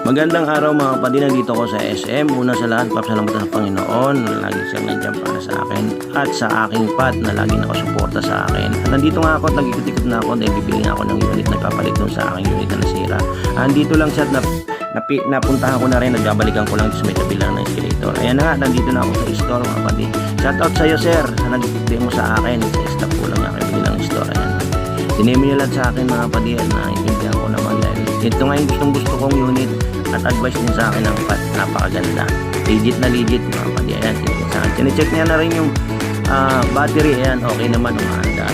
Magandang araw mga kapatid, nandito ko sa SM. Una sa lahat, papasalamatan sa Panginoon na lagi siyang nandiyan para sa akin at sa aking pat na lagi nakasuporta sa akin. At nandito nga ako, nag-ikot-ikot na ako dahil bibili nga ako ng unit na ipapalit doon sa aking unit na nasira. Nandito lang siya at napuntahan ko na rin, nagbabalikan ko lang sa may tabi lang ng escalator. Ayan na nga, nandito na ako sa store mga kapatid. Shout out sa iyo sir, sa nag-demo sa akin. Sa staff ko lang nga, bibili lang store. Ayan. Dinemi nyo lang sa akin mga kapatid na intindihan ko naman dahil ito nga yung gusto kong unit at advice din sa akin ng pat, napakaganda. Legit na legit mga kapatid. Ayan, sa akin. Chine-check niya na rin yung battery. Ayan, okay naman, umahanda.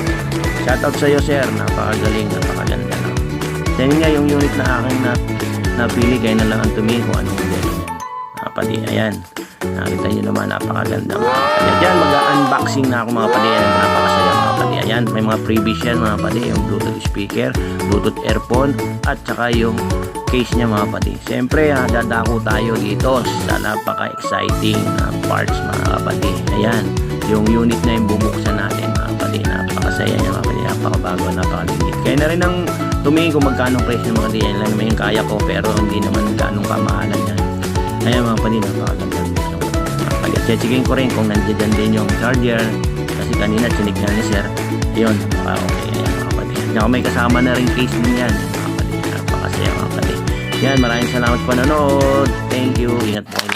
Shout out sa iyo sir, napakagaling, napakaganda. Sa inyo nga yung unit na akin na napili, kayo na lang ang tumingin kung anong model niya. Mga kapatid, ayan. Nakita nyo naman, napakaganda mga kapatid. Diyan, mag-unboxing na ako mga kapatid. Ayan, napakasaya mga kapatid. Ayan, may mga freebies yan mga kapatid. Yung Bluetooth speaker, Bluetooth earphone, at saka yung case niya mga kapatid. Siyempre, dadako tayo dito sa napaka-exciting na parts mga kapatid. Ayan, yung unit na yung bubuksan natin mga kapatid. Napakasaya niya mga kapatid. Napakabago, napakaligit. Kaya na rin ang tumingin kung magkano presyo mga kapatid. Yan lang naman yung kaya ko, pero hindi naman ganong kamahalan yan. Ayan mga kapatid, napakaganda. Checkin ko rin kung nandiyan din yung charger kasi kanina chinik na ni sir. Ayun, okay. Ayan mga kapatid. Saka may kasama na rin case din yan mga kapatid. Napakasaya mga kapatid. Yan, maraming salamat po nanood. Thank you. Ingat po.